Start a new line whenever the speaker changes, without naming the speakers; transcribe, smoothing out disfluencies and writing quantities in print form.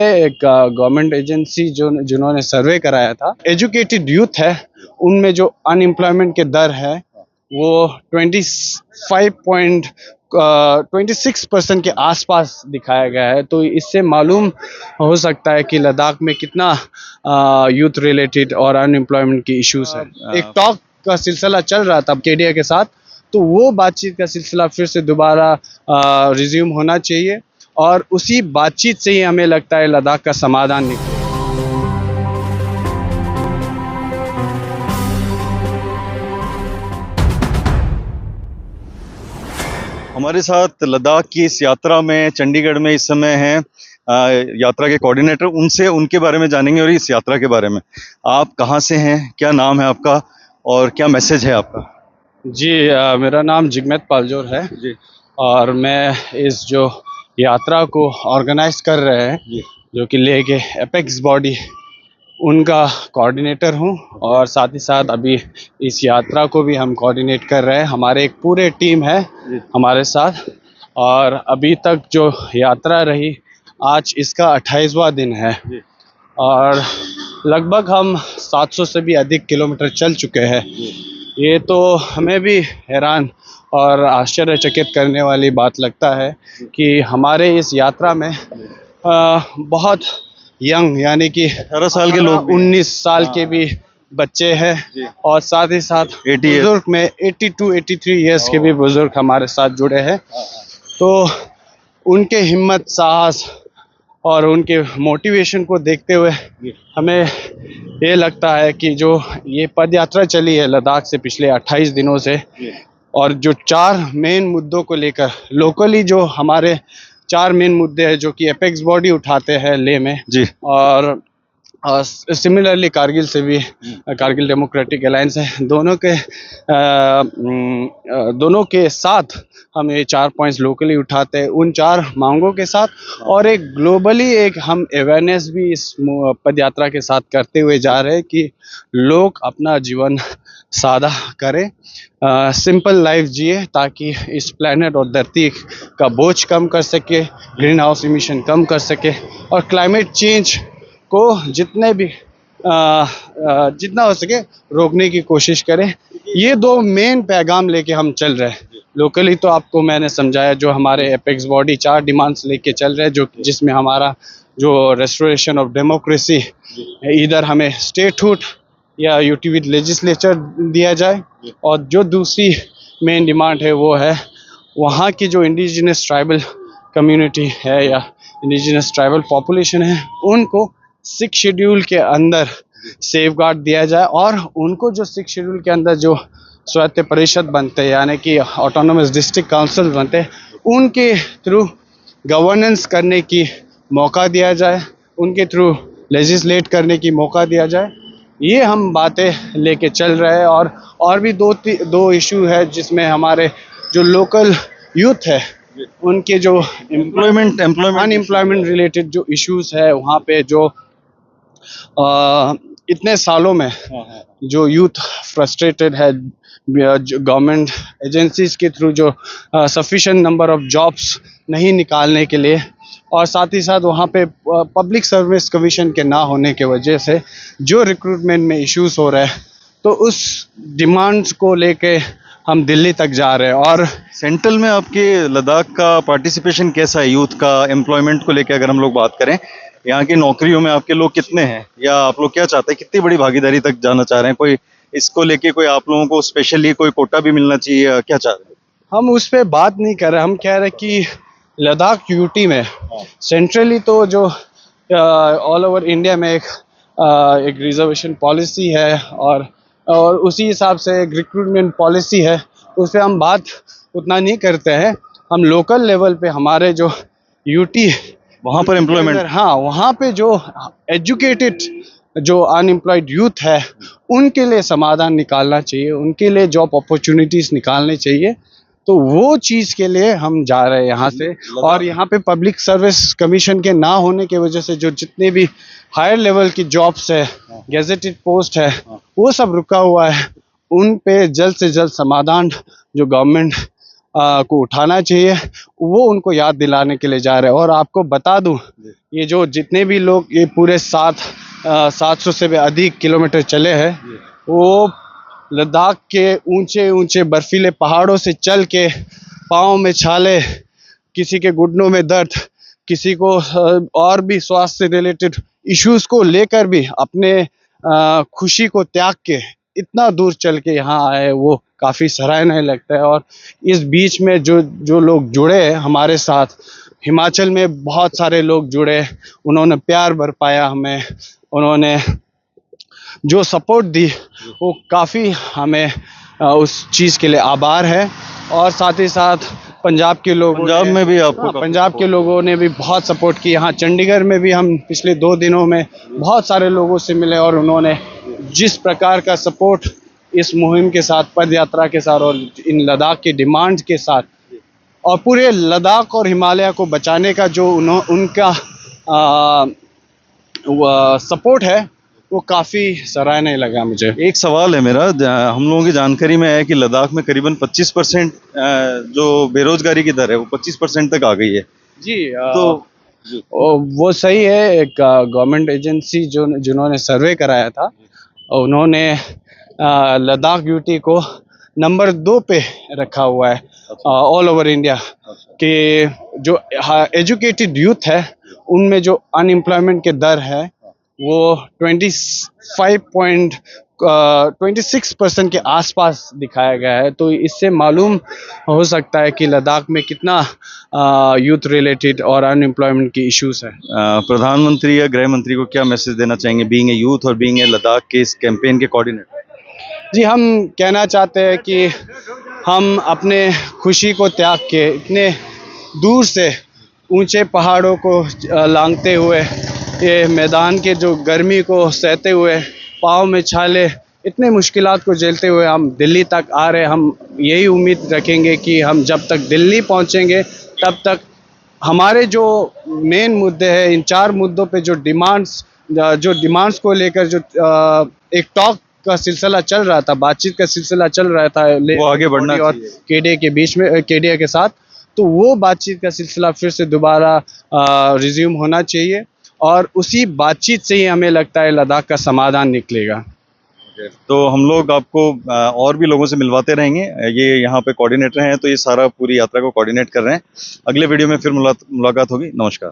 एक government agency जिन्होंने सर्वे कराया था, एजुकेटेड यूथ है उनमें जो अनएम्प्लॉयमेंट के दर है वो 26% के आसपास दिखाया गया है। तो इससे मालूम हो सकता है कि लद्दाख में कितना यूथ रिलेटेड और अनएम्प्लॉयमेंट की इश्यूज है। एक टॉक का सिलसिला चल रहा था केडिया के साथ, तो वो बातचीत का सिलसिला फिर से दोबारा रिज्यूम होना चाहिए और उसी बातचीत से ही हमें लगता है लद्दाख का समाधान निकले।
हमारे साथ लद्दाख की इस यात्रा में चंडीगढ़ में इस समय हैं यात्रा के कोऑर्डिनेटर। उनसे उनके बारे में जानेंगे और इस यात्रा के बारे में। आप कहाँ से हैं, क्या नाम है आपका और क्या मैसेज है आपका?
जी, मेरा नाम जिगमेत पालजोर है
जी
और मैं इस जो यात्रा को ऑर्गेनाइज कर रहे हैं जो कि लेह के एपेक्स बॉडी उनका कोऑर्डिनेटर हूं और साथ ही साथ अभी इस यात्रा को भी हम कोऑर्डिनेट कर रहे हैं। हमारे एक पूरे टीम है हमारे साथ और अभी तक जो यात्रा रही आज इसका 28वां दिन है और लगभग हम 700 से भी अधिक किलोमीटर चल चुके हैं। ये तो हमें भी हैरान और आश्चर्यचकित करने वाली बात लगता है कि हमारे इस यात्रा में बहुत यंग यानी कि
18 साल के लोग
19 साल के भी बच्चे हैं और साथ ही साथ बुजुर्ग में 82-83 इयर्स के भी बुजुर्ग हमारे साथ जुड़े हैं। तो उनके हिम्मत, साहस और उनके मोटिवेशन को देखते हुए हमें ये लगता है कि जो ये पद यात्रा चली है लद्दाख से पिछले 28 दिनों से और जो 4 मेन मुद्दों को लेकर लोकली जो हमारे 4 मेन मुद्दे हैं जो कि एपेक्स बॉडी उठाते हैं लेह में
जी
और सिमिलरली कारगिल से भी कारगिल डेमोक्रेटिक अलायंस है, दोनों के साथ हम ये 4 पॉइंट्स लोकली उठाते हैं उन 4 मांगों के साथ और एक ग्लोबली एक हम अवेयरनेस भी इस पदयात्रा के साथ करते हुए जा रहे हैं कि लोग अपना जीवन सादा करें, सिंपल लाइफ जिए ताकि इस प्लेनेट और धरती का बोझ कम कर सके, ग्रीन हाउस इमिशन कम कर सके और क्लाइमेट चेंज को जितना हो सके रोकने की कोशिश करें। ये 2 मेन पैगाम लेके हम चल रहे हैं। लोकली तो आपको मैंने समझाया जो हमारे एपेक्स बॉडी 4 डिमांड्स लेके चल रहे हैं जो जिसमें हमारा जो रेस्टोरेशन ऑफ डेमोक्रेसी, इधर हमें स्टेटहुड या यूटी विद लेजिस्लेचर दिया जाए और जो दूसरी मेन डिमांड है वो है वहाँ की जो इंडिजिनस ट्राइबल कम्युनिटी है या इंडिजिनस ट्राइबल पॉपुलेशन है उनको 6 शेड्यूल के अंदर सेफगार्ड दिया जाए और उनको जो 6 शेड्यूल के अंदर जो स्वायत्त परिषद बनते हैं यानी कि ऑटोनोमस डिस्ट्रिक्ट काउंसिल बनते हैं उनके थ्रू गवर्नेंस करने की मौका दिया जाए, उनके थ्रू लेजिस्लेट करने की मौका दिया जाए। ये हम बातें लेके चल रहे हैं और भी दो इशू है जिसमें हमारे जो लोकल यूथ है उनके जो अनएम्प्लॉयमेंट रिलेटेड जो इश्यूज है वहाँ पे जो इतने सालों में जो यूथ फ्रस्ट्रेटेड है, गवर्नमेंट एजेंसीज के थ्रू जो सफिशिएंट नंबर ऑफ जॉब्स नहीं निकालने के लिए और साथ ही साथ वहाँ पे पब्लिक सर्विस कमीशन के ना होने के वजह से जो रिक्रूटमेंट में इश्यूज हो रहे हैं तो उस डिमांड्स को लेके हम दिल्ली तक जा रहे हैं। और
सेंट्रल में आपके लद्दाख का पार्टिसिपेशन कैसा है यूथ का एम्प्लॉयमेंट को लेकर? अगर हम लोग बात करें यहाँ की नौकरियों में आपके लोग कितने हैं या आप लोग क्या चाहते हैं, कितनी बड़ी भागीदारी तक जाना चाह रहे हैं? कोई इसको लेके कोई आप लोगों को स्पेशली कोई कोटा भी मिलना चाहिए या क्या चाह रहे हैं?
हम उस पर बात नहीं कर रहे, हम कह रहे कि लद्दाख यूटी में सेंट्रली तो जो ऑल ओवर इंडिया में एक रिजर्वेशन पॉलिसी है और उसी हिसाब से एक रिक्रूटमेंट पॉलिसी है, उस पर हम बात उतना नहीं करते हैं। हम लोकल लेवल पे हमारे जो यूटी
वहाँ पर एम्प्लॉयमेंट,
हाँ वहाँ पे जो एजुकेटेड जो अनएम्प्लॉयड यूथ है उनके लिए समाधान निकालना चाहिए, उनके लिए जॉब अपॉर्चुनिटीज निकालने चाहिए। तो वो चीज़ के लिए हम जा रहे हैं यहाँ से। और यहाँ पे पब्लिक सर्विस कमीशन के ना होने की वजह से जो जितने भी हायर लेवल की जॉब्स है, गेजेटेड पोस्ट है, वो सब रुका हुआ है। उन पे जल्द से जल्द समाधान जो गवर्नमेंट को उठाना चाहिए, वो उनको याद दिलाने के लिए जा रहे हैं। और आपको बता दूं, ये जो जितने भी लोग ये पूरे 700 से भी अधिक किलोमीटर चले हैं, वो लद्दाख के ऊंचे ऊंचे बर्फीले पहाड़ों से चल के पाँव में छाले, किसी के घुटनों में दर्द, किसी को और भी स्वास्थ्य से रिलेटेड इश्यूज को लेकर भी अपने खुशी को त्याग के इतना दूर चल के यहाँ आए, वो काफ़ी सराहनीय लगता है। और इस बीच में जो लोग जुड़े हैं हमारे साथ, हिमाचल में बहुत सारे लोग जुड़े, उन्होंने प्यार बरपाया हमें, उन्होंने जो सपोर्ट दी, वो काफ़ी हमें उस चीज़ के लिए आभार है। और साथ ही साथ पंजाब के लोग,
पंजाब में भी आपको काफी
पंजाब के लोगों ने भी बहुत सपोर्ट की। यहाँ चंडीगढ़ में भी हम पिछले 2 दिनों में बहुत सारे लोगों से मिले, और उन्होंने जिस प्रकार का सपोर्ट इस मुहिम के साथ, पद यात्रा के साथ और इन लद्दाख के डिमांड्स के साथ, और पूरे लद्दाख और हिमालय को बचाने का जो उनका सपोर्ट है, वो काफ़ी सराहनीय लगा मुझे।
एक सवाल है मेरा, हम लोगों की जानकारी में है कि लद्दाख में करीबन 25% जो बेरोजगारी की दर है वो 25% तक आ गई है।
जी,
तो
वो सही है। एक गवर्नमेंट एजेंसी जिन्होंने सर्वे कराया था, उन्होंने लद्दाख यूटी को नंबर 2 पे रखा हुआ है ऑल ओवर इंडिया, कि जो एजुकेटेड यूथ है उनमें जो अनएम्प्लॉयमेंट के दर है वो 26% के आसपास दिखाया गया है। तो इससे मालूम हो सकता है कि लद्दाख में कितना यूथ रिलेटेड और अनएम्प्लॉयमेंट की इश्यूज है।
प्रधानमंत्री या गृह मंत्री को क्या मैसेज देना चाहेंगे, बीइंग ए यूथ और बीइंग ए लद्दाख के इस कैंपेन के कोऑर्डिनेटर?
जी, हम कहना चाहते हैं कि हम अपने खुशी को त्याग के इतने दूर से ऊंचे पहाड़ों को लांघते हुए, ये मैदान के जो गर्मी को सहते हुए, पाँव में छाले, इतने मुश्किलात को झेलते हुए हम दिल्ली तक आ रहे हैं। हम यही उम्मीद रखेंगे कि हम जब तक दिल्ली पहुंचेंगे तब तक हमारे जो मेन मुद्दे हैं, इन 4 मुद्दों पे जो डिमांड्स को लेकर जो एक टॉक का सिलसिला चल रहा था, बातचीत का सिलसिला चल रहा था,
वो आगे बढ़ना
और
चाहिए।
केडीए के बीच में, केडीए के साथ, तो वो बातचीत का सिलसिला फिर से दोबारा रिज्यूम होना चाहिए, और उसी बातचीत से ही हमें लगता है लद्दाख का समाधान निकलेगा।
तो हम लोग आपको और भी लोगों से मिलवाते रहेंगे। ये यहाँ पे कोऑर्डिनेटर हैं, तो ये सारा पूरी यात्रा को कोऑर्डिनेट कर रहे हैं। अगले वीडियो में फिर मुलाकात होगी। नमस्कार।